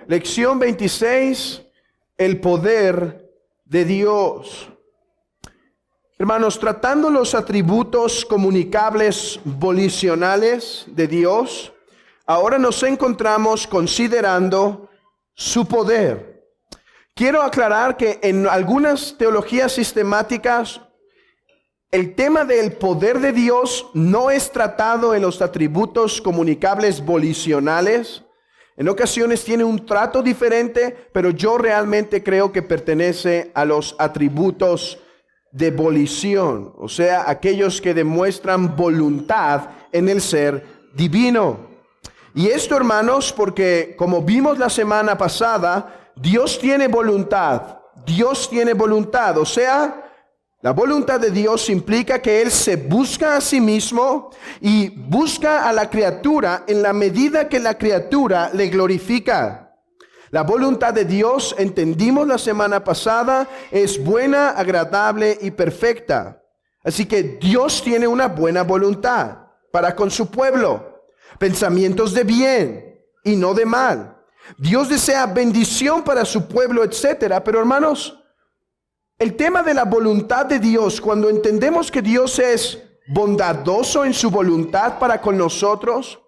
Lección 26, el poder de Dios. Hermanos, tratando los atributos comunicables volicionales de Dios, ahora nos encontramos considerando su poder. Quiero aclarar que en algunas teologías sistemáticas, el tema del poder de Dios no es tratado en los atributos comunicables volicionales. En ocasiones tiene un trato diferente, pero yo realmente creo que pertenece a los atributos de volición, o sea, aquellos que demuestran voluntad en el ser divino. Y esto, hermanos, porque como vimos la semana pasada, Dios tiene voluntad. Dios tiene voluntad, o sea, la voluntad de Dios implica que Él se busca a sí mismo y busca a la criatura en la medida que la criatura le glorifica. La voluntad de Dios, entendimos la semana pasada, es buena, agradable y perfecta. Así que Dios tiene una buena voluntad para con su pueblo, pensamientos de bien y no de mal. Dios desea bendición para su pueblo, etcétera. Pero hermanos, el tema de la voluntad de Dios, cuando entendemos que Dios es bondadoso en su voluntad para con nosotros,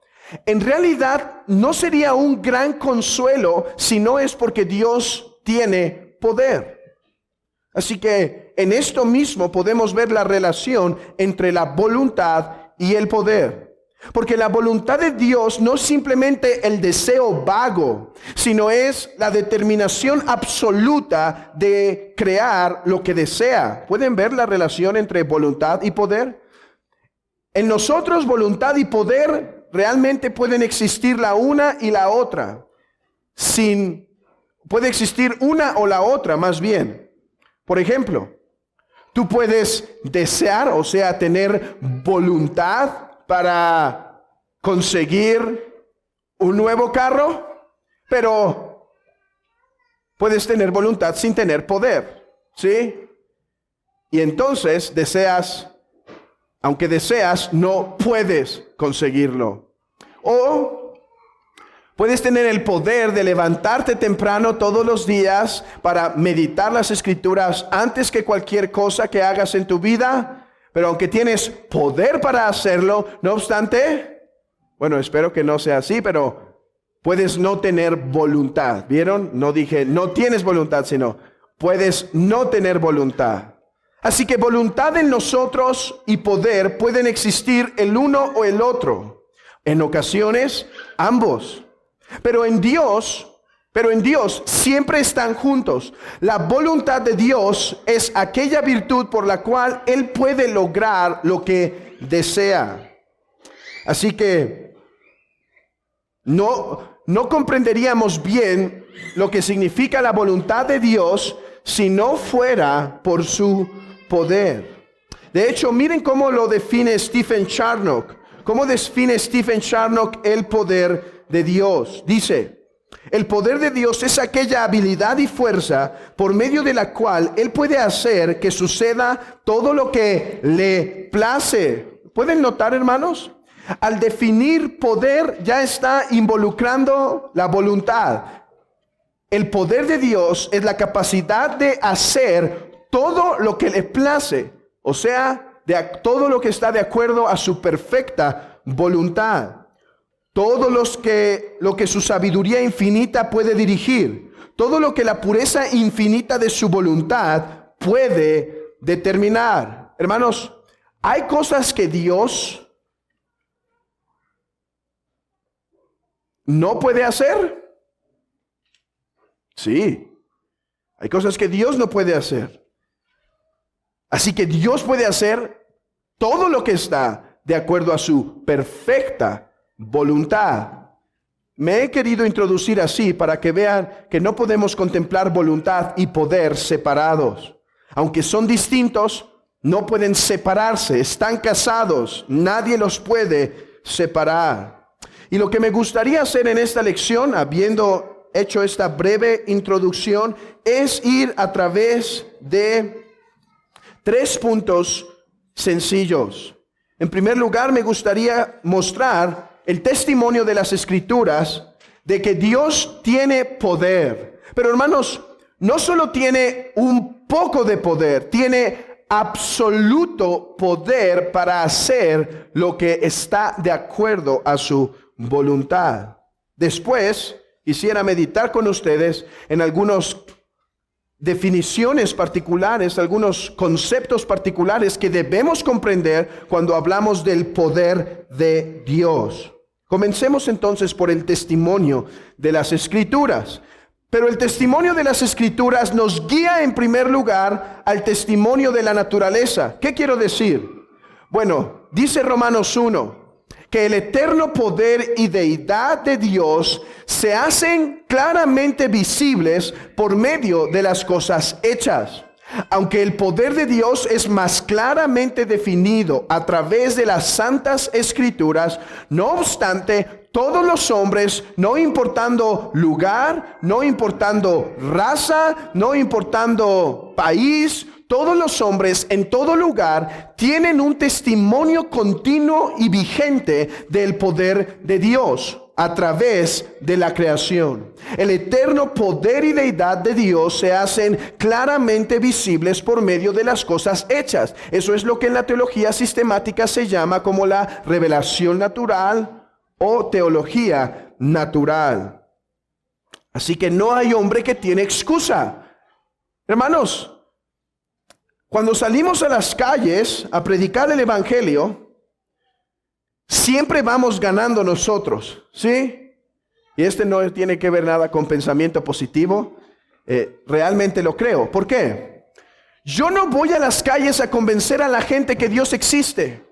en realidad no sería un gran consuelo si no es porque Dios tiene poder. Así que en esto mismo podemos ver la relación entre la voluntad y el poder. Porque la voluntad de Dios no es simplemente el deseo vago, sino es la determinación absoluta de crear lo que desea. ¿Pueden ver la relación entre voluntad y poder? En nosotros, voluntad y poder realmente pueden existir la una y la otra. Puede existir una o la otra, más bien. Por ejemplo, tú puedes desear, o sea, tener voluntad para conseguir un nuevo carro, pero puedes tener voluntad sin tener poder, ¿sí? Y entonces aunque deseas, no puedes conseguirlo. O puedes tener el poder de levantarte temprano todos los días para meditar las Escrituras antes que cualquier cosa que hagas en tu vida. Pero aunque tienes poder para hacerlo, no obstante, bueno, espero que no sea así, pero puedes no tener voluntad. ¿Vieron? No dije no tienes voluntad, sino puedes no tener voluntad. Así que voluntad en nosotros y poder pueden existir el uno o el otro. En ocasiones, ambos. Pero en Dios siempre están juntos. La voluntad de Dios es aquella virtud por la cual Él puede lograr lo que desea. Así que no comprenderíamos bien lo que significa la voluntad de Dios si no fuera por su poder. De hecho, miren cómo lo define Stephen Charnock. ¿Cómo define Stephen Charnock el poder de Dios? Dice: el poder de Dios es aquella habilidad y fuerza por medio de la cual Él puede hacer que suceda todo lo que le place. ¿Pueden notar, hermanos? Al definir poder ya está involucrando la voluntad. El poder de Dios es la capacidad de hacer todo lo que le place, o sea, todo lo que está de acuerdo a su perfecta voluntad. Todo lo que su sabiduría infinita puede dirigir, todo lo que la pureza infinita de su voluntad puede determinar. Hermanos, hay cosas que Dios no puede hacer. Sí, hay cosas que Dios no puede hacer. Así que Dios puede hacer todo lo que está de acuerdo a su perfecta voluntad. Me he querido introducir así para que vean que no podemos contemplar voluntad y poder separados. Aunque son distintos, no pueden separarse, están casados, nadie los puede separar. Y lo que me gustaría hacer en esta lección, habiendo hecho esta breve introducción, es ir a través de 3 puntos sencillos. En primer lugar, me gustaría mostrar el testimonio de las Escrituras de que Dios tiene poder. Pero hermanos, no solo tiene un poco de poder, tiene absoluto poder para hacer lo que está de acuerdo a su voluntad. Después, quisiera meditar con ustedes en algunas definiciones particulares, algunos conceptos particulares que debemos comprender cuando hablamos del poder de Dios. Comencemos entonces por el testimonio de las Escrituras. Pero el testimonio de las Escrituras nos guía en primer lugar al testimonio de la naturaleza. ¿Qué quiero decir? Bueno, dice Romanos 1, que el eterno poder y deidad de Dios se hacen claramente visibles por medio de las cosas hechas. Aunque el poder de Dios es más claramente definido a través de las santas Escrituras, no obstante, todos los hombres, no importando lugar, no importando raza, no importando país, todos los hombres en todo lugar tienen un testimonio continuo y vigente del poder de Dios a través de la creación. El eterno poder y deidad de Dios se hacen claramente visibles por medio de las cosas hechas. Eso es lo que en la teología sistemática se llama como la revelación natural o teología natural. Así que no hay hombre que tiene excusa. Hermanos, cuando salimos a las calles a predicar el evangelio, siempre vamos ganando nosotros, ¿sí? Y no tiene que ver nada con pensamiento positivo. Realmente lo creo. ¿Por qué? Yo no voy a las calles a convencer a la gente que Dios existe.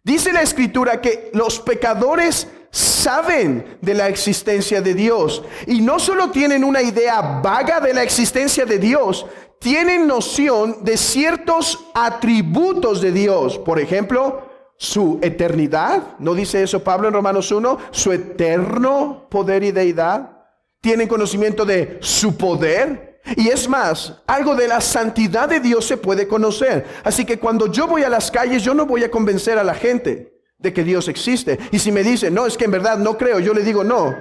Dice la Escritura que los pecadores saben de la existencia de Dios. Y no solo tienen una idea vaga de la existencia de Dios, tienen noción de ciertos atributos de Dios. Por ejemplo, su eternidad. ¿No dice eso Pablo en Romanos 1? Su eterno poder y deidad. Tienen conocimiento de su poder. Y es más, algo de la santidad de Dios se puede conocer. Así que cuando yo voy a las calles, yo no voy a convencer a la gente de que Dios existe. Y si me dicen, no, es que en verdad no creo, yo le digo, no.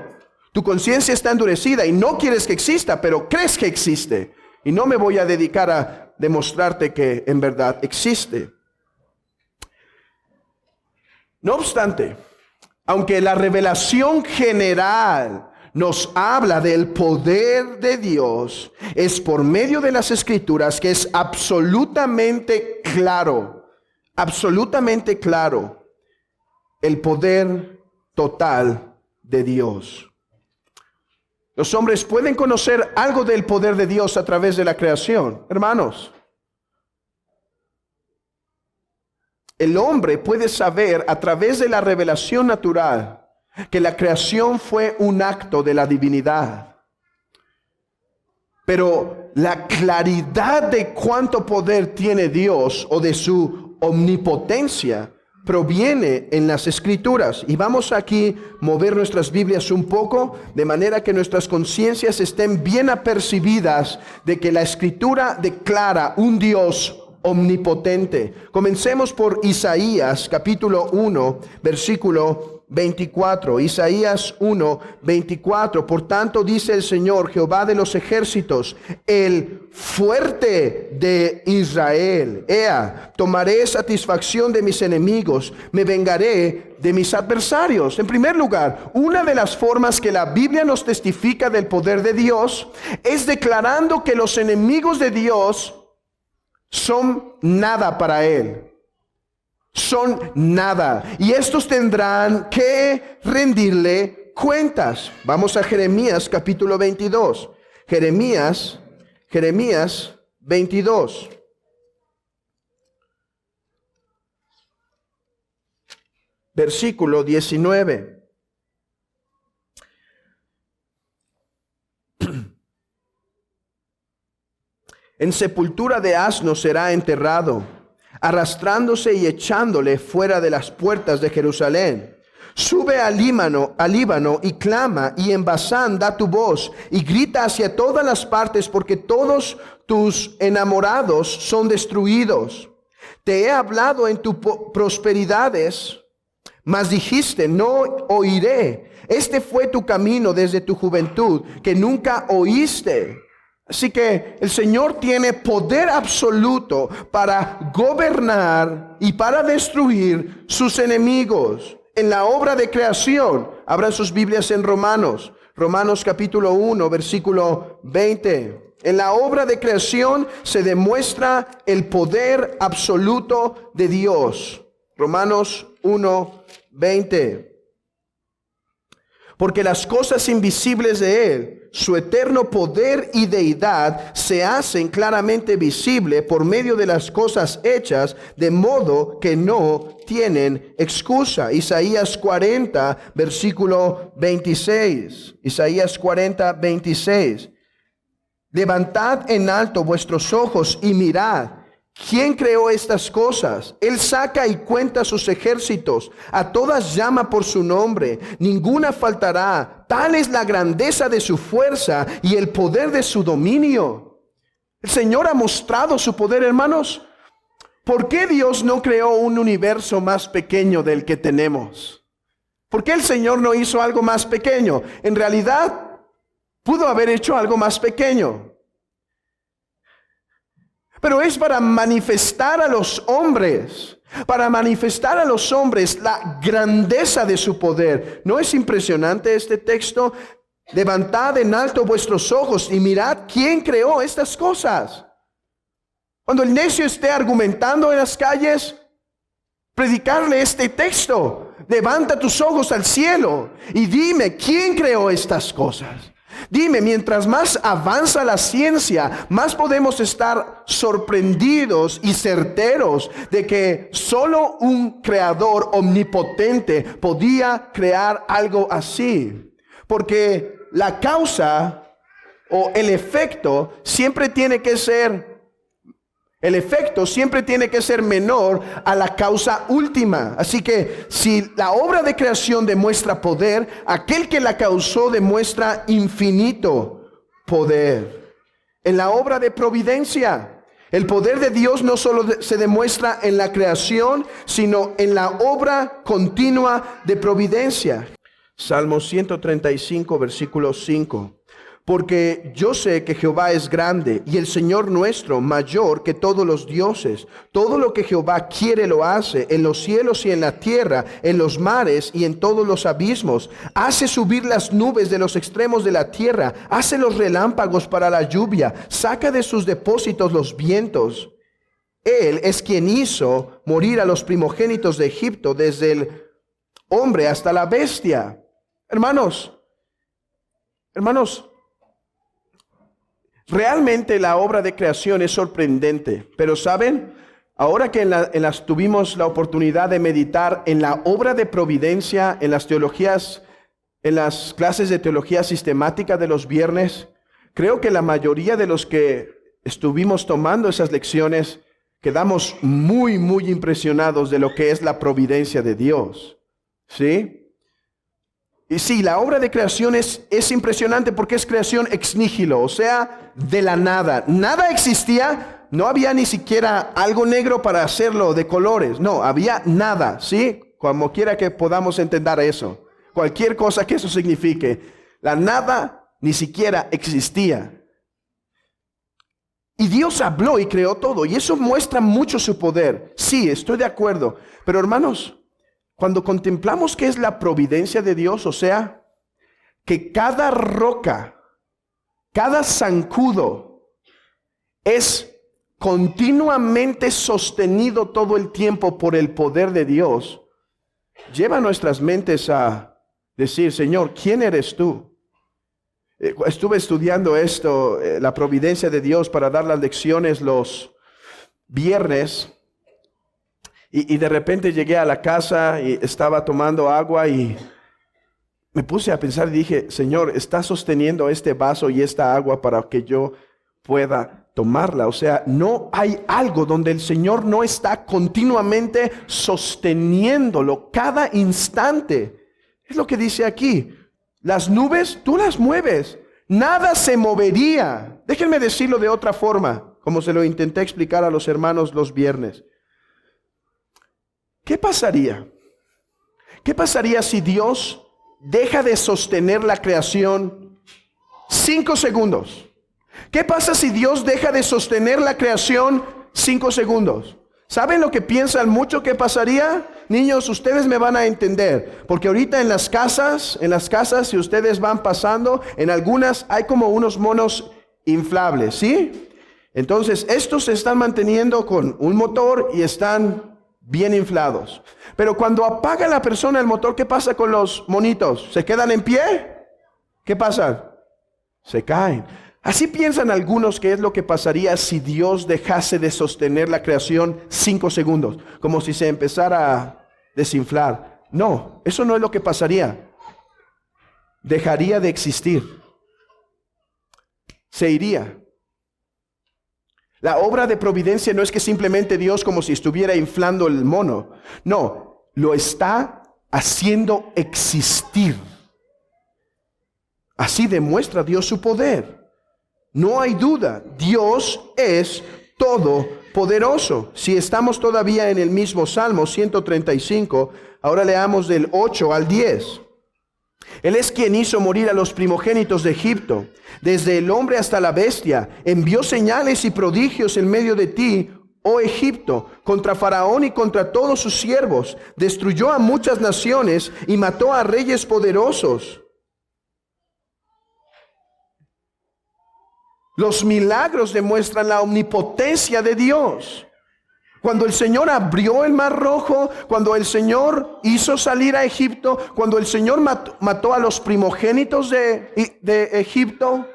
Tu conciencia está endurecida y no quieres que exista, pero crees que existe. Y no me voy a dedicar a demostrarte que en verdad existe. No obstante, aunque la revelación general nos habla del poder de Dios, es por medio de las Escrituras que es absolutamente claro el poder total de Dios. Los hombres pueden conocer algo del poder de Dios a través de la creación. Hermanos, el hombre puede saber a través de la revelación natural que la creación fue un acto de la divinidad. Pero la claridad de cuánto poder tiene Dios o de su omnipotencia proviene en las Escrituras. Y vamos aquí a mover nuestras Biblias un poco, de manera que nuestras conciencias estén bien apercibidas de que la Escritura declara un Dios omnipotente. Comencemos por Isaías capítulo 1, versículo 24. Isaías 1, 24. Por tanto dice el Señor, Jehová de los ejércitos, el fuerte de Israel: Ea, tomaré satisfacción de mis enemigos, me vengaré de mis adversarios. En primer lugar, una de las formas que la Biblia nos testifica del poder de Dios es declarando que los enemigos de Dios son nada para Él. Son nada. Y estos tendrán que rendirle cuentas. Vamos a Jeremías capítulo 22. Jeremías 22. Versículo 19. En sepultura de asno será enterrado, arrastrándose y echándole fuera de las puertas de Jerusalén. Sube al Líbano y clama, y en Basán da tu voz, y grita hacia todas las partes, porque todos tus enamorados son destruidos. Te he hablado en tus prosperidades, Mas dijiste, no oiré. Este fue tu camino desde tu juventud, que nunca oíste. Así que el Señor tiene poder absoluto para gobernar y para destruir sus enemigos. En la obra de creación, abran sus Biblias en Romanos capítulo 1, versículo 20. En la obra de creación se demuestra el poder absoluto de Dios. Romanos 1, 20. Porque las cosas invisibles de Él, su eterno poder y deidad, se hacen claramente visible por medio de las cosas hechas, de modo que no tienen excusa. Isaías 40, versículo 26. Isaías 40, 26. Levantad en alto vuestros ojos y mirad. ¿Quién creó estas cosas? Él saca y cuenta sus ejércitos. A todas llama por su nombre. Ninguna faltará. Tal es la grandeza de su fuerza y el poder de su dominio. El Señor ha mostrado su poder, hermanos. ¿Por qué Dios no creó un universo más pequeño del que tenemos? ¿Por qué el Señor no hizo algo más pequeño? En realidad, pudo haber hecho algo más pequeño. Pero es para manifestar a los hombres, la grandeza de su poder. ¿No es impresionante este texto? Levantad en alto vuestros ojos y mirad quién creó estas cosas. Cuando el necio esté argumentando en las calles, predicarle este texto. Levanta tus ojos al cielo y dime quién creó estas cosas. Dime, mientras más avanza la ciencia, más podemos estar sorprendidos y certeros de que solo un creador omnipotente podía crear algo así. Porque la causa o el efecto siempre tiene que ser menor a la causa última. Así que si la obra de creación demuestra poder, aquel que la causó demuestra infinito poder. En la obra de providencia, el poder de Dios no solo se demuestra en la creación, sino en la obra continua de providencia. Salmo 135, versículo 5. Porque yo sé que Jehová es grande y el Señor nuestro mayor que todos los dioses. Todo lo que Jehová quiere lo hace, en los cielos y en la tierra, en los mares y en todos los abismos. Hace subir las nubes de los extremos de la tierra, hace los relámpagos para la lluvia, saca de sus depósitos los vientos. Él es quien hizo morir a los primogénitos de Egipto, desde el hombre hasta la bestia. Hermanos, realmente la obra de creación es sorprendente, pero ¿saben? Ahora que tuvimos la oportunidad de meditar en la obra de providencia, en las teologías, en las clases de teología sistemática de los viernes, creo que la mayoría de los que estuvimos tomando esas lecciones quedamos muy, muy impresionados de lo que es la providencia de Dios. ¿Sí? Y sí, la obra de creación es impresionante porque es creación ex nihilo, o sea, de la nada. Nada existía, no había ni siquiera algo negro para hacerlo de colores. No, había nada, ¿sí? Como quiera que podamos entender eso. Cualquier cosa que eso signifique. La nada ni siquiera existía. Y Dios habló y creó todo. Y eso muestra mucho su poder. Sí, estoy de acuerdo. Pero hermanos, cuando contemplamos qué es la providencia de Dios, o sea, que cada roca, cada zancudo es continuamente sostenido todo el tiempo por el poder de Dios, lleva nuestras mentes a decir, Señor, ¿quién eres tú? Estuve estudiando esto, la providencia de Dios, para dar las lecciones los viernes. Y de repente llegué a la casa y estaba tomando agua y me puse a pensar y dije, Señor, ¿estás sosteniendo este vaso y esta agua para que yo pueda tomarla? O sea, no hay algo donde el Señor no está continuamente sosteniéndolo cada instante. Es lo que dice aquí. Las nubes, tú las mueves. Nada se movería. Déjenme decirlo de otra forma, como se lo intenté explicar a los hermanos los viernes. ¿Qué pasaría? ¿Qué pasaría si Dios deja de sostener la creación 5 segundos? ¿Qué pasa si Dios deja de sostener la creación 5 segundos? ¿Saben lo que piensan mucho que pasaría? Niños, ustedes me van a entender, porque ahorita en las casas, si ustedes van pasando, en algunas hay como unos monos inflables, ¿sí? Entonces, estos se están manteniendo con un motor y están bien inflados. Pero cuando apaga la persona el motor, ¿qué pasa con los monitos? ¿Se quedan en pie? ¿Qué pasa? Se caen. Así piensan algunos que es lo que pasaría si Dios dejase de sostener la creación 5 segundos, como si se empezara a desinflar. No, eso no es lo que pasaría. Dejaría de existir. Se iría. La obra de providencia no es que simplemente Dios como si estuviera inflando el mono. No, lo está haciendo existir. Así demuestra Dios su poder. No hay duda, Dios es todopoderoso. Si estamos todavía en el mismo Salmo 135, ahora leamos del 8 al 10. Él es quien hizo morir a los primogénitos de Egipto, desde el hombre hasta la bestia. Envió señales y prodigios en medio de ti, oh Egipto, contra Faraón y contra todos sus siervos. Destruyó a muchas naciones y mató a reyes poderosos. Los milagros demuestran la omnipotencia de Dios. Cuando el Señor abrió el mar rojo, cuando el Señor hizo salir a Egipto, cuando el Señor mató a los primogénitos de Egipto,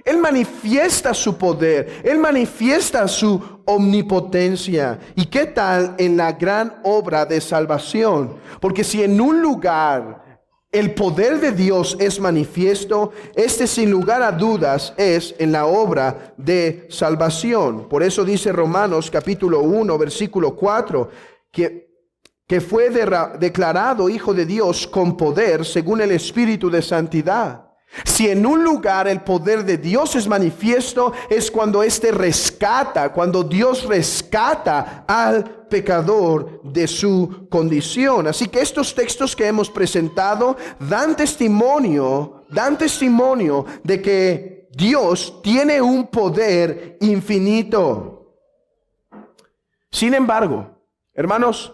Él manifiesta su poder, Él manifiesta su omnipotencia. ¿Y qué tal en la gran obra de salvación? Porque si en un lugar el poder de Dios es manifiesto, este sin lugar a dudas es en la obra de salvación. Por eso dice Romanos capítulo 1, versículo 4, que fue declarado Hijo de Dios con poder según el Espíritu de santidad. Si en un lugar el poder de Dios es manifiesto, es cuando cuando Dios rescata al pecador de su condición. Así que estos textos que hemos presentado dan testimonio de que Dios tiene un poder infinito. Sin embargo, hermanos,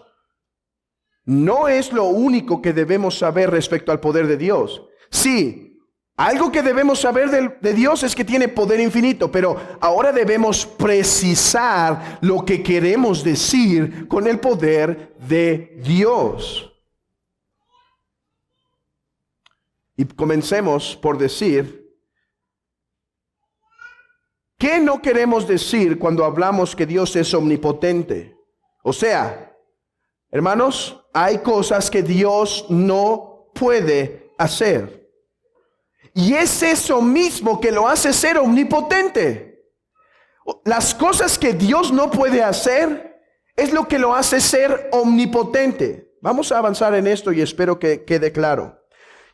no es lo único que debemos saber respecto al poder de Dios. Sí, algo que debemos saber de Dios es que tiene poder infinito, pero ahora debemos precisar lo que queremos decir con el poder de Dios. Y comencemos por decir, ¿qué no queremos decir cuando hablamos que Dios es omnipotente? O sea, hermanos, hay cosas que Dios no puede hacer. Y es eso mismo que lo hace ser omnipotente. Las cosas que Dios no puede hacer es lo que lo hace ser omnipotente. Vamos a avanzar en esto y espero que quede claro.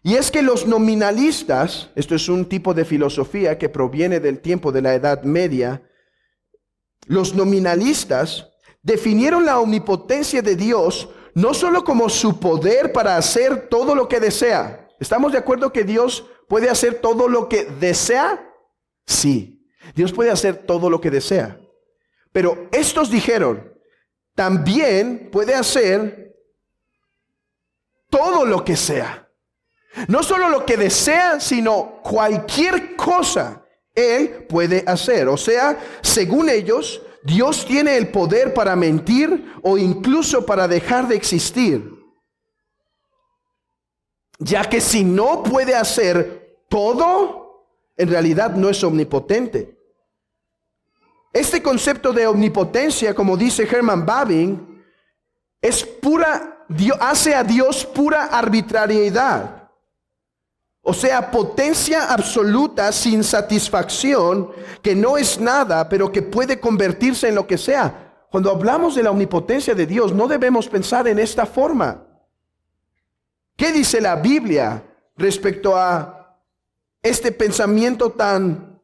Y es que los nominalistas, esto es un tipo de filosofía que proviene del tiempo de la Edad Media, los nominalistas definieron la omnipotencia de Dios no solo como su poder para hacer todo lo que desea. ¿Estamos de acuerdo que Dios puede hacer todo lo que desea? Sí, Dios puede hacer todo lo que desea. Pero estos dijeron, también puede hacer todo lo que sea. No solo lo que desea, sino cualquier cosa Él puede hacer. O sea, según ellos, Dios tiene el poder para mentir o incluso para dejar de existir. Ya que si no puede hacer todo, en realidad no es omnipotente. Este concepto de omnipotencia, como dice Herman Bavinck, hace a Dios pura arbitrariedad. O sea, potencia absoluta sin satisfacción, que no es nada, pero que puede convertirse en lo que sea. Cuando hablamos de la omnipotencia de Dios, no debemos pensar en esta forma. ¿Qué dice la Biblia respecto a este pensamiento tan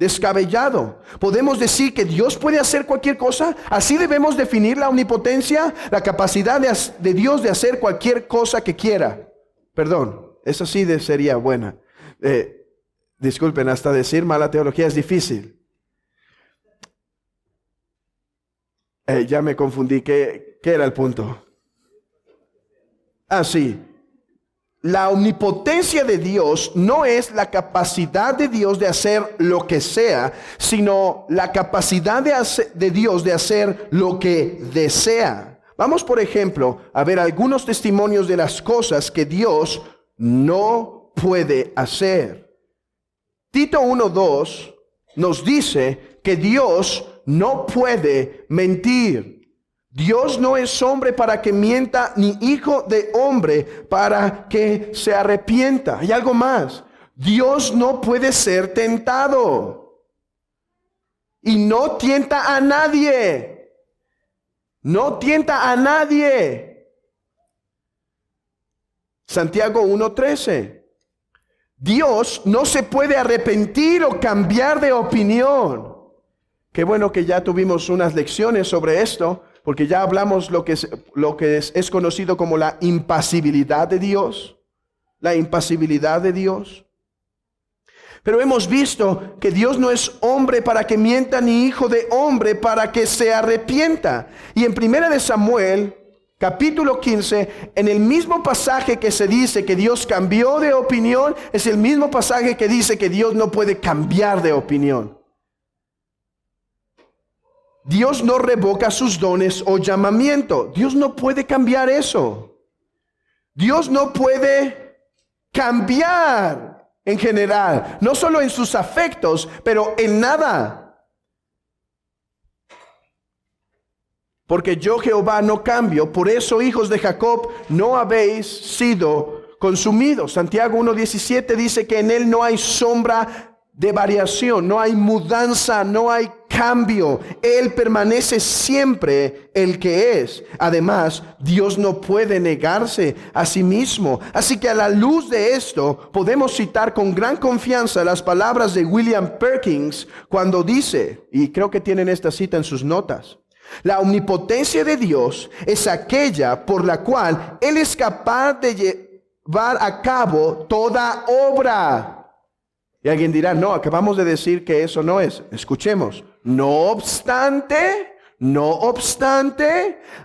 descabellado. ¿Podemos decir que Dios puede hacer cualquier cosa? ¿Así debemos definir la omnipotencia? La capacidad de Dios de hacer cualquier cosa que quiera. Perdón, esa sí sería buena. Disculpen, hasta decir mala teología es difícil. Ya me confundí. ¿Qué era el punto? Sí. La omnipotencia de Dios no es la capacidad de Dios de hacer lo que sea, sino la capacidad de Dios de hacer lo que desea. Vamos, por ejemplo, a ver algunos testimonios de las cosas que Dios no puede hacer. Tito 1:2 nos dice que Dios no puede mentir. Dios no es hombre para que mienta, ni hijo de hombre para que se arrepienta. Hay algo más. Dios no puede ser tentado. Y no tienta a nadie. No tienta a nadie. Santiago 1:13. Dios no se puede arrepentir o cambiar de opinión. Qué bueno que ya tuvimos unas lecciones sobre esto, porque ya hablamos lo que es conocido como la impasibilidad de Dios. La impasibilidad de Dios. Pero hemos visto que Dios no es hombre para que mienta, ni hijo de hombre para que se arrepienta. Y en 1 Samuel, capítulo 15, en el mismo pasaje que se dice que Dios cambió de opinión, es el mismo pasaje que dice que Dios no puede cambiar de opinión. Dios no revoca sus dones o llamamiento. Dios no puede cambiar eso. Dios no puede cambiar en general, no solo en sus afectos, pero en nada. Porque yo, Jehová, no cambio. Por eso, hijos de Jacob, no habéis sido consumidos. Santiago 1:17 dice que en él no hay sombra de variación, no hay mudanza, no hay cambio. Él permanece siempre el que es. Además, Dios no puede negarse a sí mismo. Así que a la luz de esto, podemos citar con gran confianza las palabras de William Perkins cuando dice, y creo que tienen esta cita en sus notas: la omnipotencia de Dios es aquella por la cual Él es capaz de llevar a cabo toda obra. Y alguien dirá, no, acabamos de decir que eso no es. Escuchemos. No obstante,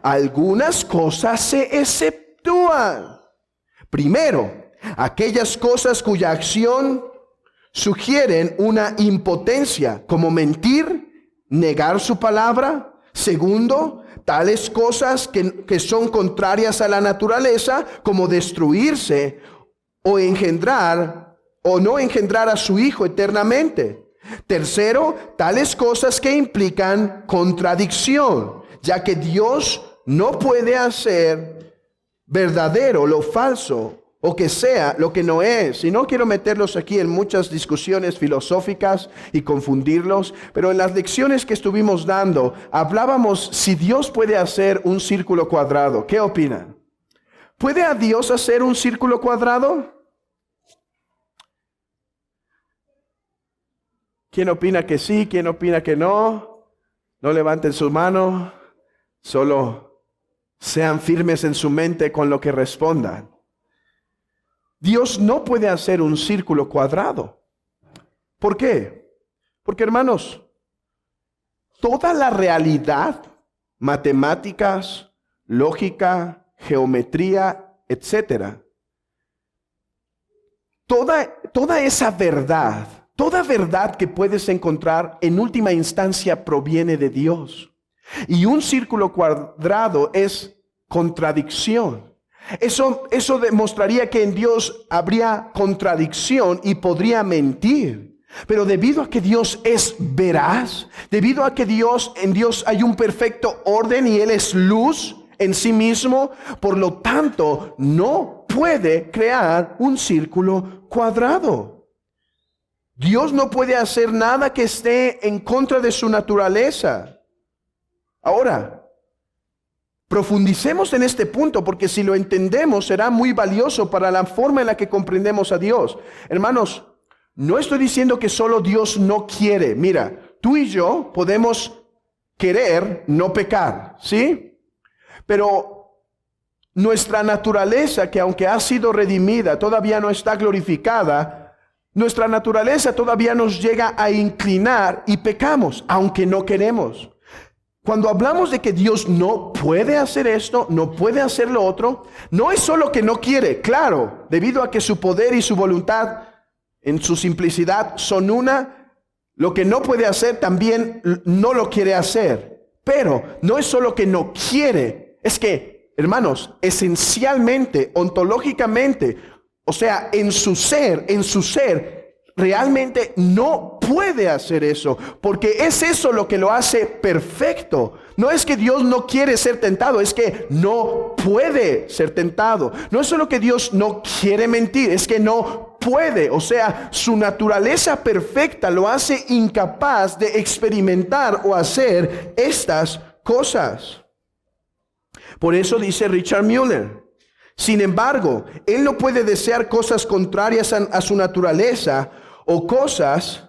algunas cosas se exceptúan. Primero, aquellas cosas cuya acción sugieren una impotencia, como mentir, negar su palabra. Segundo, tales cosas que son contrarias a la naturaleza, como destruirse o no engendrar a su hijo eternamente. Tercero, tales cosas que implican contradicción, ya que Dios no puede hacer verdadero lo falso, o que sea lo que no es. Y no quiero meterlos aquí en muchas discusiones filosóficas y confundirlos, pero en las lecciones que estuvimos dando, hablábamos si Dios puede hacer un círculo cuadrado. ¿Qué opinan? ¿Puede a Dios hacer un círculo cuadrado? ¿Quién opina que sí? ¿Quién opina que no? No levanten su mano, solo sean firmes en su mente con lo que respondan. Dios no puede hacer un círculo cuadrado. ¿Por qué? Porque, hermanos, toda la realidad, matemáticas, lógica, geometría, etcétera, toda esa verdad, toda verdad que puedes encontrar en última instancia proviene de Dios. Y un círculo cuadrado es contradicción. Eso demostraría que en Dios habría contradicción y podría mentir. Pero debido a que Dios es veraz, debido a que en Dios hay un perfecto orden y Él es luz en sí mismo, por lo tanto no puede crear un círculo cuadrado. Dios no puede hacer nada que esté en contra de su naturaleza. Ahora, profundicemos en este punto, porque si lo entendemos será muy valioso para la forma en la que comprendemos a Dios. Hermanos, No estoy diciendo que solo Dios no quiere. Mira, tú y yo podemos querer no pecar, ¿sí? Pero nuestra naturaleza, que aunque ha sido redimida, todavía no está glorificada, nuestra naturaleza todavía nos llega a inclinar y pecamos, aunque no queremos. Cuando hablamos de que Dios no puede hacer esto, no puede hacer lo otro, no es solo que no quiere, claro, debido a que su poder y su voluntad en su simplicidad son una, lo que no puede hacer también no lo quiere hacer. Pero no es solo que no quiere, es que, hermanos, esencialmente, ontológicamente, o sea, en su ser, realmente no puede hacer eso, porque es eso lo que lo hace perfecto. No es que Dios no quiere ser tentado, es que no puede ser tentado. No es solo que Dios no quiere mentir, es que no puede. O sea, su naturaleza perfecta lo hace incapaz de experimentar o hacer estas cosas. Por eso dice Richard Mueller: sin embargo, Él no puede desear cosas contrarias a su naturaleza o cosas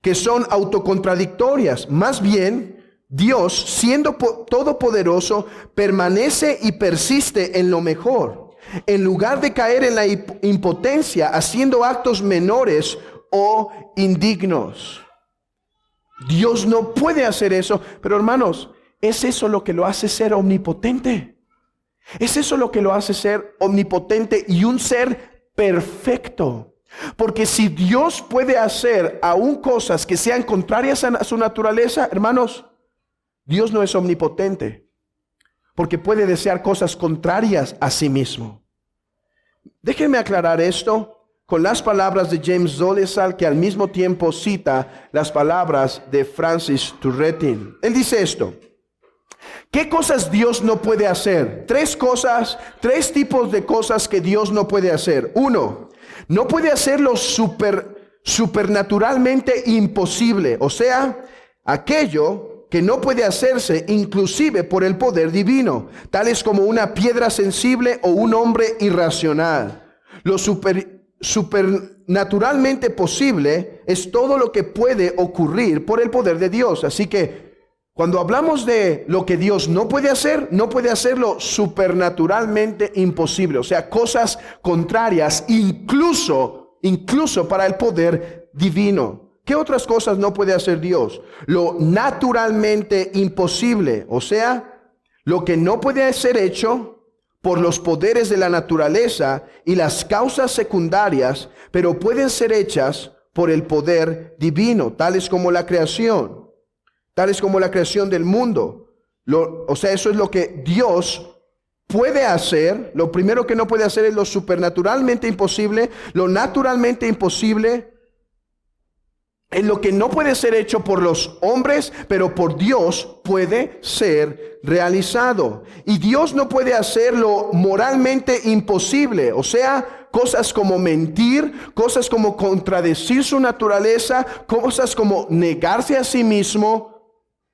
que son autocontradictorias. Más bien, Dios, siendo todopoderoso, permanece y persiste en lo mejor, en lugar de caer en la impotencia, haciendo actos menores o indignos. Dios no puede hacer eso, pero hermanos, es eso lo que lo hace ser omnipotente. Es eso lo que lo hace ser omnipotente y un ser perfecto. Porque si Dios puede hacer aún cosas que sean contrarias a su naturaleza, hermanos, Dios no es omnipotente, porque puede desear cosas contrarias a sí mismo. Déjenme aclarar esto con las palabras de James Dolezal, que al mismo tiempo cita las palabras de Francis Turretin. Él dice esto: ¿qué cosas Dios no puede hacer? Tres tipos de cosas que Dios no puede hacer. Uno, no puede hacer lo supernaturalmente imposible, o sea, aquello que no puede hacerse inclusive por el poder divino, tales como una piedra sensible o un hombre irracional. Lo supernaturalmente posible es todo lo que puede ocurrir por el poder de Dios. Así que cuando hablamos de lo que Dios no puede hacer, no puede hacerlo supernaturalmente imposible. O sea, cosas contrarias, incluso para el poder divino. ¿Qué otras cosas no puede hacer Dios? Lo naturalmente imposible. O sea, lo que no puede ser hecho por los poderes de la naturaleza y las causas secundarias, pero pueden ser hechas por el poder divino, tales como la creación. Tales como la creación del mundo. O sea, eso es lo que Dios puede hacer. Lo primero que no puede hacer es lo supernaturalmente imposible. Lo naturalmente imposible es lo que no puede ser hecho por los hombres, pero por Dios puede ser realizado. Y Dios no puede hacer lo moralmente imposible. O sea, cosas como mentir, cosas como contradecir su naturaleza, cosas como negarse a sí mismo.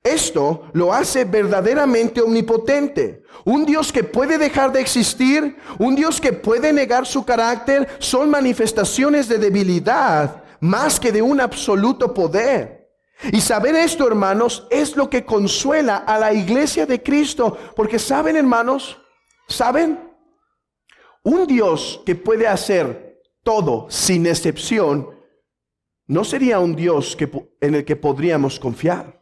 Esto lo hace verdaderamente omnipotente. Un Dios que puede dejar de existir, un Dios que puede negar su carácter, son manifestaciones de debilidad más que de un absoluto poder. Y saber esto, hermanos, es lo que consuela a la iglesia de Cristo. Porque saben, hermanos, un Dios que puede hacer todo sin excepción, no sería un Dios en el que podríamos confiar.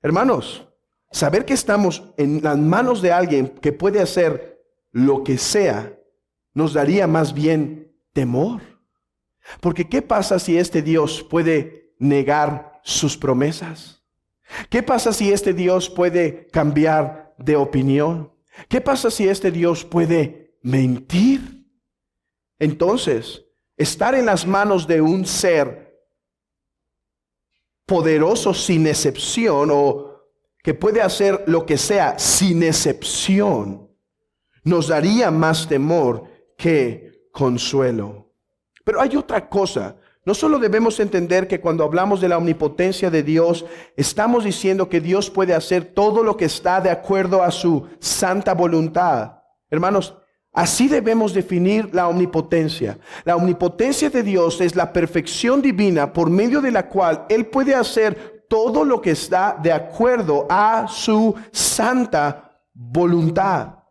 Hermanos, saber que estamos en las manos de alguien que puede hacer lo que sea, nos daría más bien temor. Porque ¿qué pasa si este Dios puede negar sus promesas? ¿Qué pasa si este Dios puede cambiar de opinión? ¿Qué pasa si este Dios puede mentir? Entonces, estar en las manos de un ser poderoso sin excepción, o que puede hacer lo que sea sin excepción, nos daría más temor que consuelo. Pero hay otra cosa. No solo debemos entender que cuando hablamos de la omnipotencia de Dios, estamos diciendo que Dios puede hacer todo lo que está de acuerdo a su santa voluntad. Hermanos, Así debemos definir la omnipotencia. La omnipotencia de Dios es la perfección divina por medio de la cual Él puede hacer todo lo que está de acuerdo a su santa voluntad.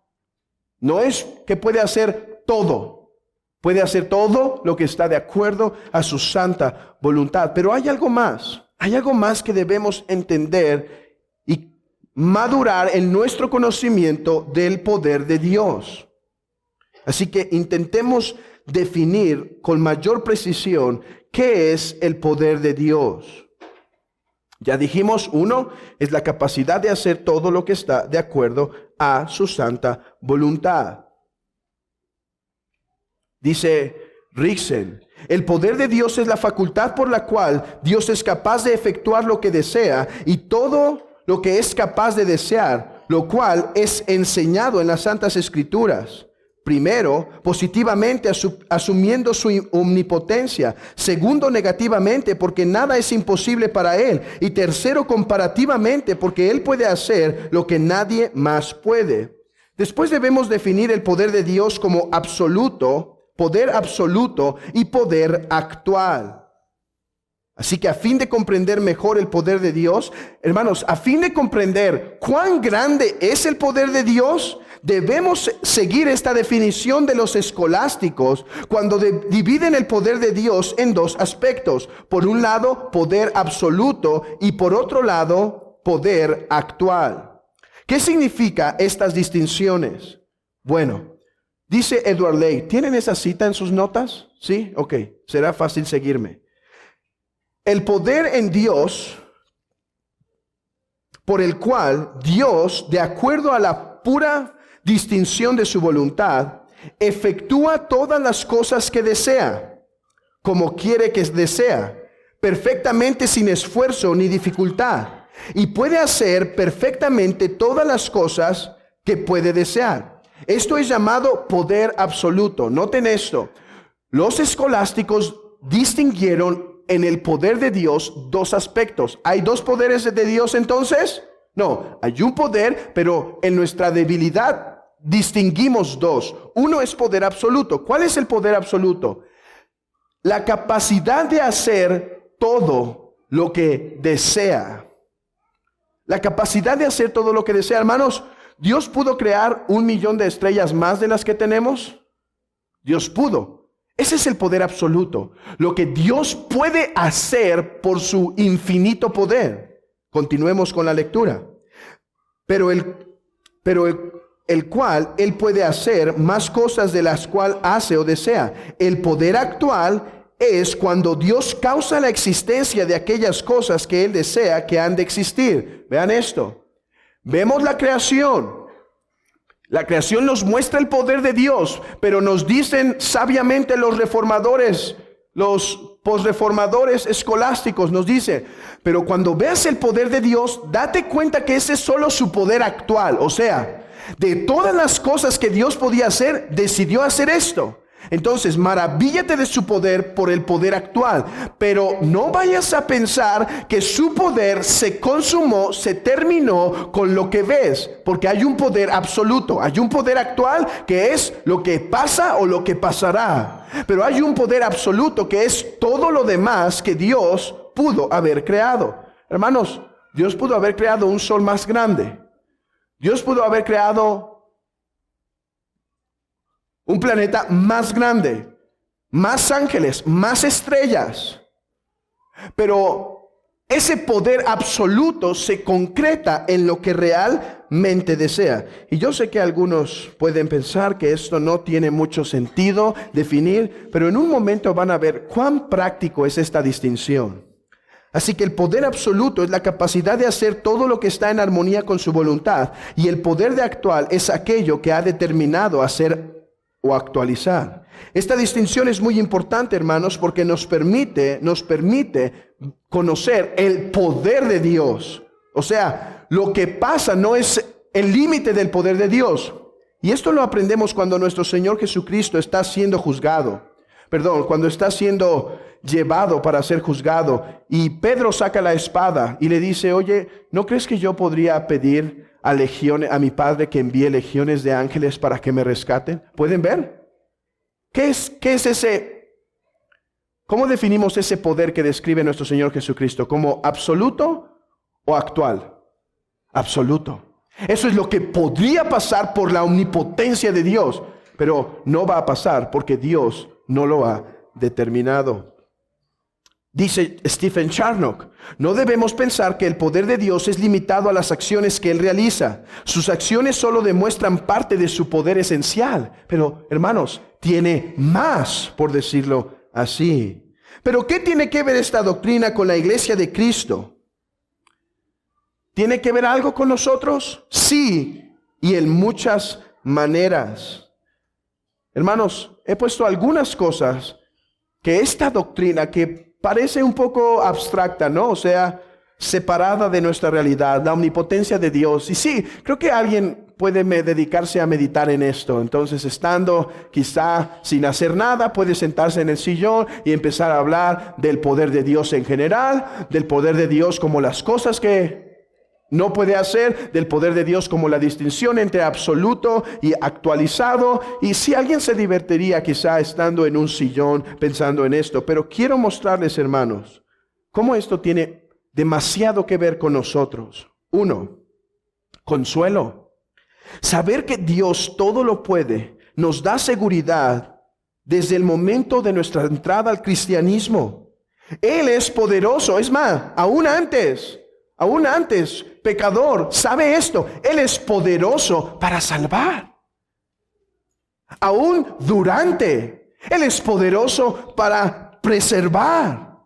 No es que puede hacer todo. Puede hacer todo lo que está de acuerdo a su santa voluntad. Pero hay algo más. Hay algo más que debemos entender y madurar en nuestro conocimiento del poder de Dios. Así que intentemos definir con mayor precisión qué es el poder de Dios. Ya dijimos, uno, es la capacidad de hacer todo lo que está de acuerdo a su santa voluntad. Dice Rixen, el poder de Dios es la facultad por la cual Dios es capaz de efectuar lo que desea y todo lo que es capaz de desear, lo cual es enseñado en las Santas Escrituras. Primero, positivamente asumiendo su omnipotencia. Segundo, negativamente, porque nada es imposible para Él. Y tercero, comparativamente, porque Él puede hacer lo que nadie más puede. Después debemos definir el poder de Dios como absoluto, poder absoluto y poder actual. Así que a fin de comprender mejor el poder de Dios, hermanos, a fin de comprender cuán grande es el poder de Dios, debemos seguir esta definición de los escolásticos cuando dividen el poder de Dios en dos aspectos. Por un lado, poder absoluto y por otro lado, poder actual. ¿Qué significa estas distinciones? Bueno, dice Edward Ley, ¿tienen esa cita en sus notas? ¿Sí? Ok, será fácil seguirme. El poder en Dios, por el cual Dios, de acuerdo a la pura distinción de su voluntad, efectúa todas las cosas que desea, como quiere que desea, perfectamente sin esfuerzo ni dificultad, y puede hacer perfectamente todas las cosas que puede desear. Esto es llamado poder absoluto. Noten esto, los escolásticos distinguieron en el poder de Dios dos aspectos. ¿Hay dos poderes de Dios entonces? No, hay un poder, pero en nuestra debilidad distinguimos dos. Uno es poder absoluto. ¿Cuál es el poder absoluto? La capacidad de hacer todo lo que desea. La capacidad de hacer todo lo que desea. Hermanos, ¿Dios pudo crear 1 millón de estrellas más de las que tenemos? Dios pudo. Ese es el poder absoluto. Lo que Dios puede hacer por su infinito poder. Continuemos con la lectura. Pero el cual Él puede hacer más cosas de las cuales hace o desea. El poder actual es cuando Dios causa la existencia de aquellas cosas que Él desea que han de existir. Vean esto. Vemos la creación. La creación nos muestra el poder de Dios, pero nos dicen sabiamente los reformadores, los posreformadores escolásticos, nos dicen, pero cuando veas el poder de Dios, date cuenta que ese es solo su poder actual. O sea, de todas las cosas que Dios podía hacer, decidió hacer esto. Entonces, maravíllate de su poder por el poder actual, pero no vayas a pensar que su poder se consumó, se terminó con lo que ves, porque hay un poder absoluto, hay un poder actual que es lo que pasa o lo que pasará, pero hay un poder absoluto que es todo lo demás que Dios pudo haber creado. Hermanos, Dios pudo haber creado un sol más grande, Dios pudo haber creado un planeta más grande, más ángeles, más estrellas. Pero ese poder absoluto se concreta en lo que realmente desea. Y yo sé que algunos pueden pensar que esto no tiene mucho sentido definir, pero en un momento van a ver cuán práctico es esta distinción. Así que el poder absoluto es la capacidad de hacer todo lo que está en armonía con su voluntad. Y el poder de actual es aquello que ha determinado hacer o actualizar. Esta distinción es muy importante, hermanos, porque nos permite conocer el poder de Dios. O sea, lo que pasa no es el límite del poder de Dios. Y esto lo aprendemos cuando nuestro Señor Jesucristo está siendo cuando está siendo llevado para ser juzgado. Y Pedro saca la espada y le dice, oye, ¿no crees que yo podría pedir a mi Padre que envíe legiones de ángeles para que me rescaten? ¿Pueden ver? ¿Qué es ese? ¿Cómo definimos ese poder que describe nuestro Señor Jesucristo? ¿Como absoluto o actual? Absoluto. Eso es lo que podría pasar por la omnipotencia de Dios, pero no va a pasar porque Dios no lo ha determinado. Dice Stephen Charnock, no debemos pensar que el poder de Dios es limitado a las acciones que Él realiza. Sus acciones solo demuestran parte de su poder esencial. Pero, hermanos, tiene más, por decirlo así. Pero, ¿qué tiene que ver esta doctrina con la iglesia de Cristo? ¿Tiene que ver algo con nosotros? Sí, y en muchas maneras. Hermanos, he puesto algunas cosas que esta doctrina que parece un poco abstracta, ¿no? O sea, separada de nuestra realidad, la omnipotencia de Dios. Y sí, creo que alguien puede dedicarse a meditar en esto. Entonces, estando quizá sin hacer nada, puede sentarse en el sillón y empezar a hablar del poder de Dios en general, del poder de Dios como las cosas que no puede hacer, del poder de Dios como la distinción entre absoluto y actualizado. Y si alguien se divertiría quizá estando en un sillón pensando en esto, pero quiero mostrarles, hermanos, cómo esto tiene demasiado que ver con nosotros. Uno, consuelo. Saber que Dios todo lo puede nos da seguridad desde el momento de nuestra entrada al cristianismo. Él es poderoso, es más, aún antes, pecador, sabe esto, Él es poderoso para salvar. Aún durante, Él es poderoso para preservar.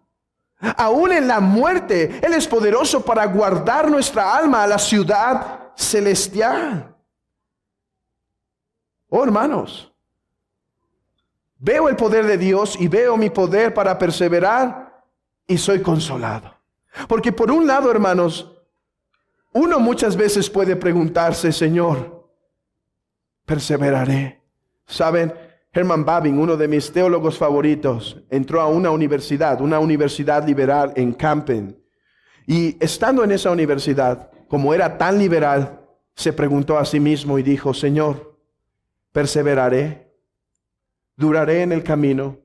Aún en la muerte, Él es poderoso para guardar nuestra alma a la ciudad celestial. Oh, hermanos, veo el poder de Dios y veo mi poder para perseverar y soy consolado. Porque por un lado, hermanos, uno muchas veces puede preguntarse, Señor, perseveraré. Saben, Herman Babbing, uno de mis teólogos favoritos, entró a una universidad liberal en Campen. Y estando en esa universidad, como era tan liberal, se preguntó a sí mismo y dijo, Señor, perseveraré, duraré en el camino,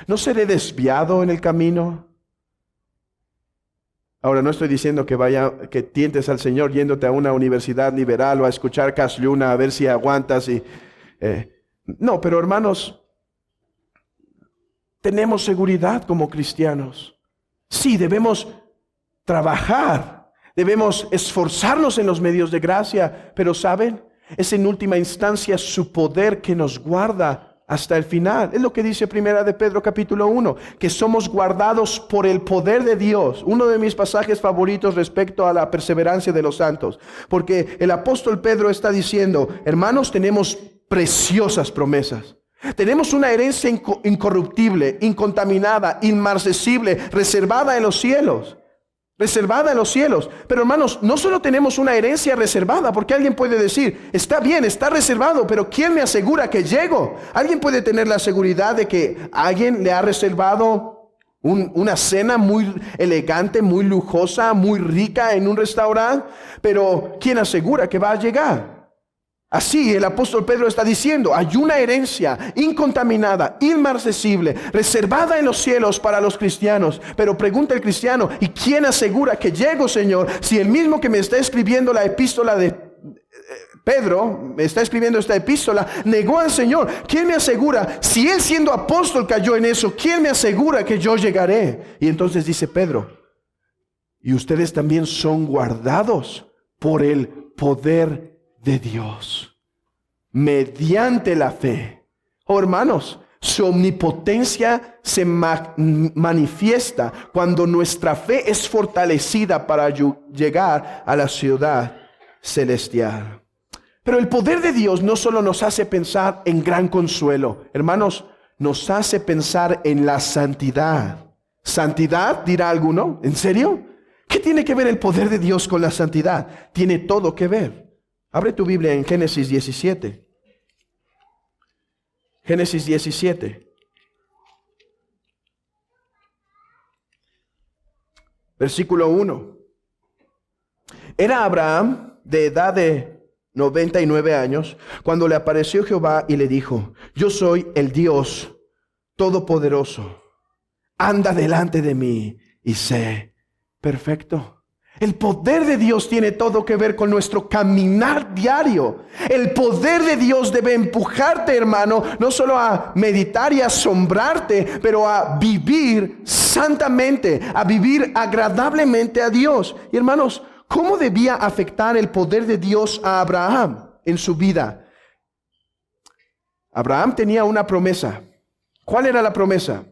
no seré desviado en el camino. Ahora, no estoy diciendo que tientes al Señor yéndote a una universidad liberal o a escuchar Cash Luna a ver si aguantas. No, pero hermanos, tenemos seguridad como cristianos. Sí, debemos trabajar, debemos esforzarnos en los medios de gracia, pero ¿saben? Es en última instancia su poder que nos guarda hasta el final. Es lo que dice Primera de Pedro capítulo 1, que somos guardados por el poder de Dios. Uno de mis pasajes favoritos respecto a la perseverancia de los santos. Porque el apóstol Pedro está diciendo, hermanos, tenemos preciosas promesas. Tenemos una herencia incorruptible, incontaminada, inmarcesible, reservada en los cielos. Reservada en los cielos. Pero hermanos, no solo tenemos una herencia reservada, porque alguien puede decir, está bien, está reservado, pero ¿quién me asegura que llego? Alguien puede tener la seguridad de que alguien le ha reservado una cena muy elegante, muy lujosa, muy rica en un restaurante, pero ¿quién asegura que va a llegar? Así el apóstol Pedro está diciendo, hay una herencia incontaminada, inmarcesible, reservada en los cielos para los cristianos. Pero pregunta el cristiano, ¿y quién asegura que llego, Señor? Si el mismo que me está escribiendo la epístola de Pedro, me está escribiendo esta epístola, negó al Señor. ¿Quién me asegura? Si él siendo apóstol cayó en eso, ¿quién me asegura que yo llegaré? Y entonces dice Pedro, y ustedes también son guardados por el poder de Dios, mediante la fe. Oh, hermanos, su omnipotencia se manifiesta cuando nuestra fe es fortalecida para llegar a la ciudad celestial. Pero el poder de Dios no solo nos hace pensar en gran consuelo, hermanos, nos hace pensar en la santidad. ¿Santidad? Dirá alguno. ¿En serio? ¿Qué tiene que ver el poder de Dios con la santidad? Tiene todo que ver. Abre tu Biblia en Génesis 17. Génesis 17. Versículo 1. Era Abraham de edad de 99 años, cuando le apareció Jehová y le dijo: yo soy el Dios Todopoderoso, anda delante de mí y sé perfecto. El poder de Dios tiene todo que ver con nuestro caminar diario. El poder de Dios debe empujarte, hermano, no solo a meditar y asombrarte, pero a vivir santamente, a vivir agradablemente a Dios. Y hermanos, ¿cómo debía afectar el poder de Dios a Abraham en su vida? Abraham tenía una promesa. ¿Cuál era la promesa?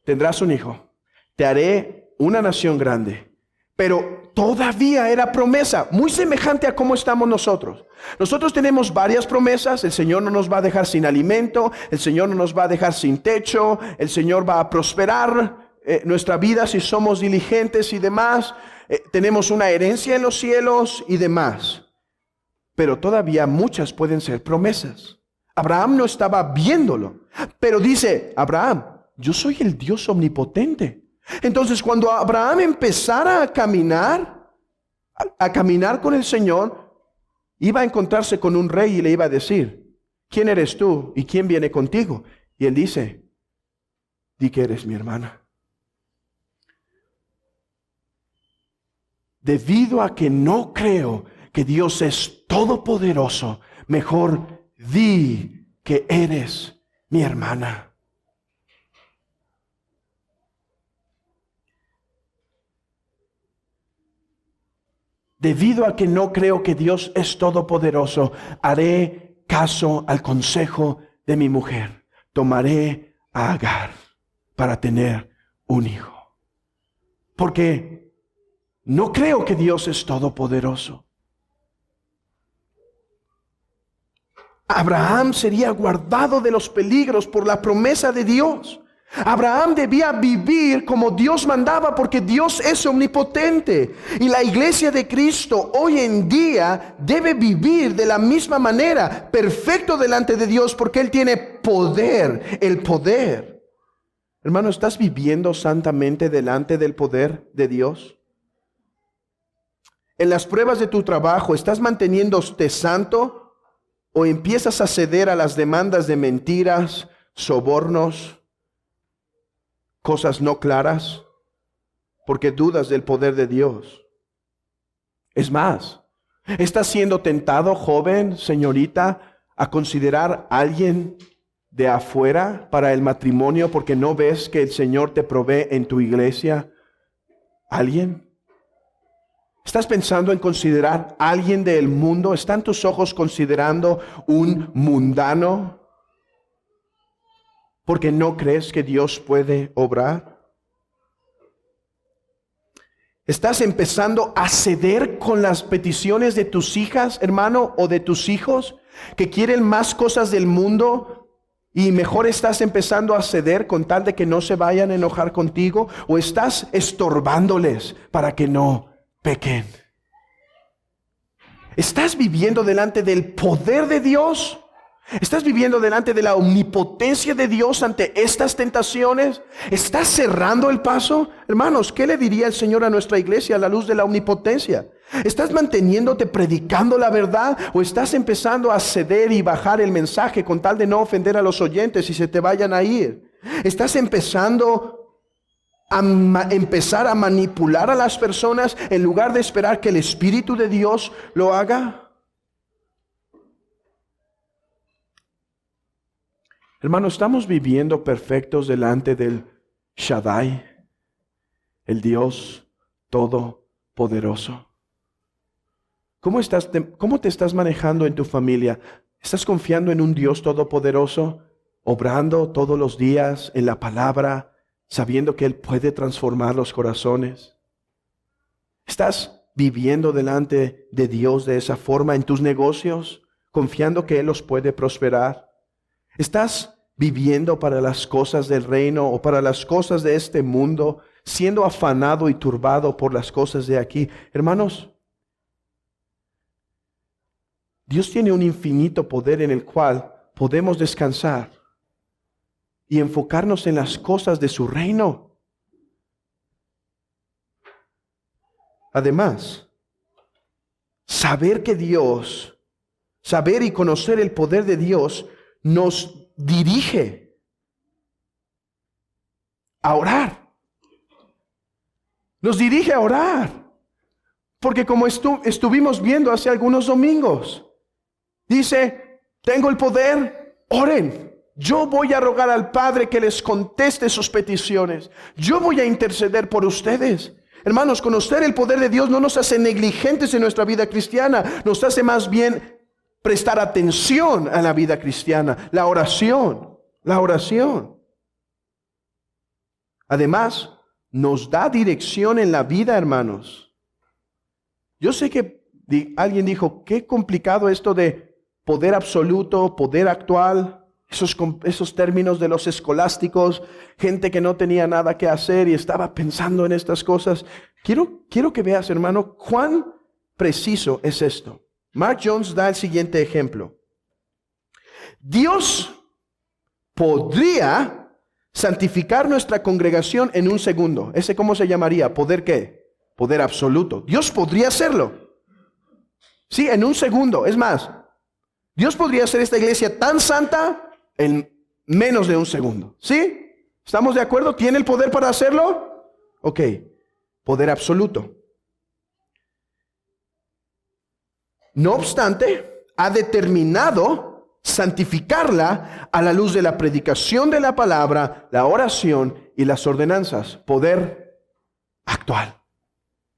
Tendrás un hijo, te haré una nación grande. Pero todavía era promesa, muy semejante a cómo estamos nosotros. Nosotros tenemos varias promesas. El Señor no nos va a dejar sin alimento, el Señor no nos va a dejar sin techo, el Señor va a prosperar nuestra vida si somos diligentes y demás. Tenemos una herencia en los cielos y demás. Pero todavía muchas pueden ser promesas. Abraham no estaba viéndolo, pero dice: Abraham, yo soy el Dios omnipotente. Entonces, cuando Abraham empezara a caminar con el Señor, iba a encontrarse con un rey y le iba a decir: ¿quién eres tú y quién viene contigo? Y él dice: di que eres mi hermana. Debido a que no creo que Dios es todopoderoso, mejor di que eres mi hermana. Debido a que no creo que Dios es todopoderoso, haré caso al consejo de mi mujer. Tomaré a Agar para tener un hijo. Porque no creo que Dios es todopoderoso. Abraham sería guardado de los peligros por la promesa de Dios. Abraham debía vivir como Dios mandaba, porque Dios es omnipotente. Y la iglesia de Cristo hoy en día debe vivir de la misma manera, perfecto delante de Dios, porque Él tiene poder, el poder. Hermano, ¿estás viviendo santamente delante del poder de Dios? En las pruebas de tu trabajo, ¿estás manteniéndote santo o empiezas a ceder a las demandas de mentiras, sobornos, cosas no claras, porque dudas del poder de Dios? Es más, ¿estás siendo tentado, joven, señorita, a considerar a alguien de afuera para el matrimonio porque no ves que el Señor te provee en tu iglesia alguien? ¿Estás pensando en considerar a alguien del mundo? ¿Están tus ojos considerando un mundano porque no crees que Dios puede obrar? ¿Estás empezando a ceder con las peticiones de tus hijas, hermano, o de tus hijos, que quieren más cosas del mundo, y mejor estás empezando a ceder con tal de que no se vayan a enojar contigo? ¿O estás estorbándoles para que no pequen? ¿Estás viviendo delante del poder de Dios? ¿Estás viviendo delante de la omnipotencia de Dios ante estas tentaciones? ¿Estás cerrando el paso? Hermanos, ¿qué le diría el Señor a nuestra iglesia a la luz de la omnipotencia? ¿Estás manteniéndote predicando la verdad o estás empezando a ceder y bajar el mensaje con tal de no ofender a los oyentes y se te vayan a ir? ¿Estás empezando a manipular a las personas en lugar de esperar que el Espíritu de Dios lo haga? Hermano, ¿estamos viviendo perfectos delante del Shaddai, el Dios Todopoderoso? ¿Cómo te estás manejando en tu familia? ¿Estás confiando en un Dios todopoderoso, obrando todos los días en la palabra, sabiendo que Él puede transformar los corazones? ¿Estás viviendo delante de Dios de esa forma en tus negocios, confiando que Él los puede prosperar? ¿Estás viviendo para las cosas del reino o para las cosas de este mundo, siendo afanado y turbado por las cosas de aquí? Hermanos, Dios tiene un infinito poder en el cual podemos descansar y enfocarnos en las cosas de su reino. Además, saber que Dios, saber y conocer el poder de Dios nos dirige a orar. Nos dirige a orar. Porque como estuvimos viendo hace algunos domingos, dice, tengo el poder, oren. Yo voy a rogar al Padre que les conteste sus peticiones. Yo voy a interceder por ustedes. Hermanos, conocer el poder de Dios no nos hace negligentes en nuestra vida cristiana. Nos hace más bien prestar atención a la vida cristiana. La oración. Además, nos da dirección en la vida, hermanos. Yo sé que alguien dijo, qué complicado esto de poder absoluto, poder actual. Esos términos de los escolásticos, gente que no tenía nada que hacer y estaba pensando en estas cosas. Quiero que veas, hermano, cuán preciso es esto. Mark Jones da el siguiente ejemplo. Dios podría santificar nuestra congregación en un segundo. ¿Ese cómo se llamaría? ¿Poder qué? Poder absoluto. Dios podría hacerlo. Sí, en un segundo. Es más, Dios podría hacer esta iglesia tan santa en menos de un segundo. ¿Sí? ¿Estamos de acuerdo? ¿Tiene el poder para hacerlo? Ok. Poder absoluto. No obstante, ha determinado santificarla a la luz de la predicación de la palabra, la oración y las ordenanzas. Poder actual.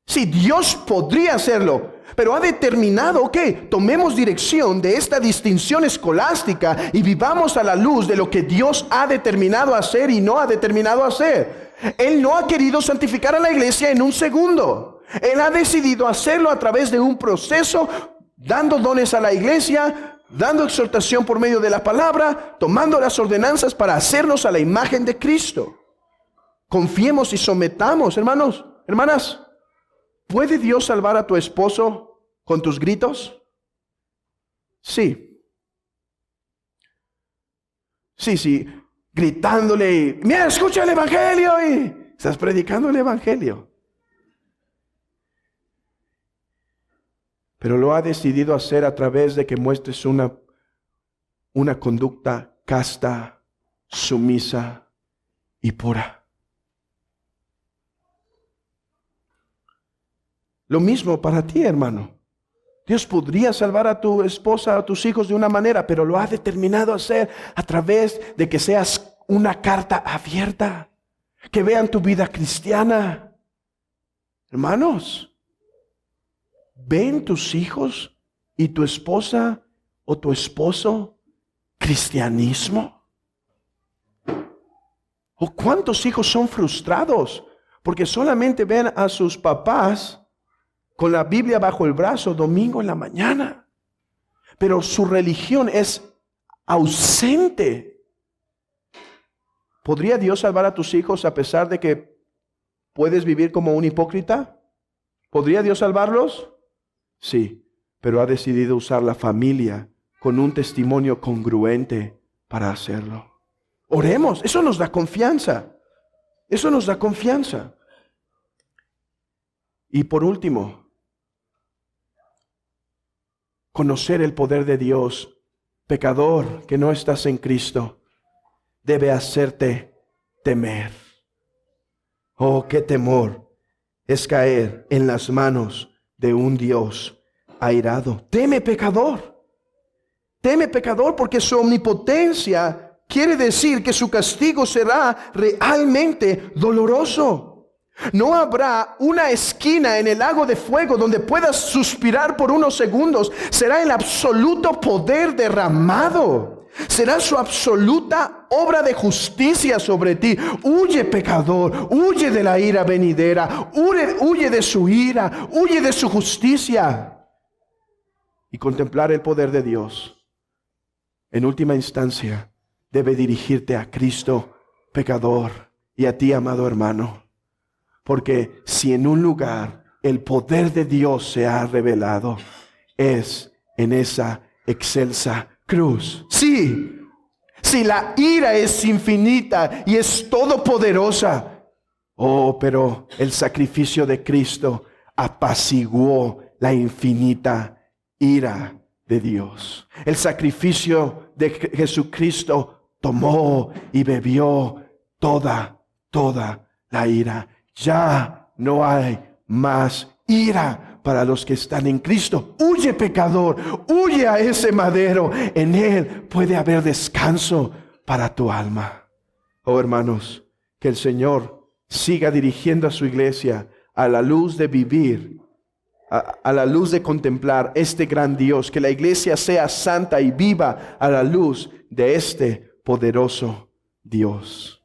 Sí, Dios podría hacerlo, pero ha determinado que tomemos dirección de esta distinción escolástica y vivamos a la luz de lo que Dios ha determinado hacer y no ha determinado hacer. Él no ha querido santificar a la iglesia en un segundo. Él ha decidido hacerlo a través de un proceso, dando dones a la iglesia, dando exhortación por medio de la palabra, tomando las ordenanzas para hacernos a la imagen de Cristo. Confiemos y sometamos, hermanos, hermanas. ¿Puede Dios salvar a tu esposo con tus gritos? Sí. Sí, gritándole, mira, escucha el evangelio y estás predicando el evangelio. Pero lo ha decidido hacer a través de que muestres una conducta casta, sumisa y pura. Lo mismo para ti, hermano. Dios podría salvar a tu esposa, a tus hijos de una manera, pero lo ha determinado hacer a través de que seas una carta abierta, que vean tu vida cristiana. Hermanos, ¿ven tus hijos y tu esposa o tu esposo cristianismo? ¿O cuántos hijos son frustrados porque solamente ven a sus papás con la Biblia bajo el brazo domingo en la mañana, pero su religión es ausente? ¿Podría Dios salvar a tus hijos a pesar de que puedes vivir como un hipócrita? ¿Podría Dios salvarlos? Sí, pero ha decidido usar la familia con un testimonio congruente para hacerlo. Oremos, eso nos da confianza. Eso nos da confianza. Y por último, conocer el poder de Dios. Pecador que no estás en Cristo, debe hacerte temer. Oh, qué temor es caer en las manos de un Dios airado. Teme, pecador. Teme, pecador, porque su omnipotencia quiere decir que su castigo será realmente doloroso. No habrá una esquina en el lago de fuego donde puedas suspirar por unos segundos. Será el absoluto poder derramado. Será su absoluta obra de justicia sobre ti. Huye, pecador, huye de la ira venidera, huye de su ira, huye de su justicia. Y contemplar el poder de Dios, en última instancia, debe dirigirte a Cristo, pecador, y a ti, amado hermano. Porque si en un lugar el poder de Dios se ha revelado, es en esa excelsa cruz. Sí, si la ira es infinita y es todopoderosa, oh, pero el sacrificio de Cristo apaciguó la infinita ira de Dios. El sacrificio de Jesucristo tomó y bebió toda la ira. Ya no hay más ira para los que están en Cristo. Huye, pecador, huye a ese madero. En Él puede haber descanso para tu alma. Oh, hermanos, que el Señor siga dirigiendo a su iglesia a la luz de vivir, a la luz de contemplar este gran Dios. Que la iglesia sea santa y viva a la luz de este poderoso Dios.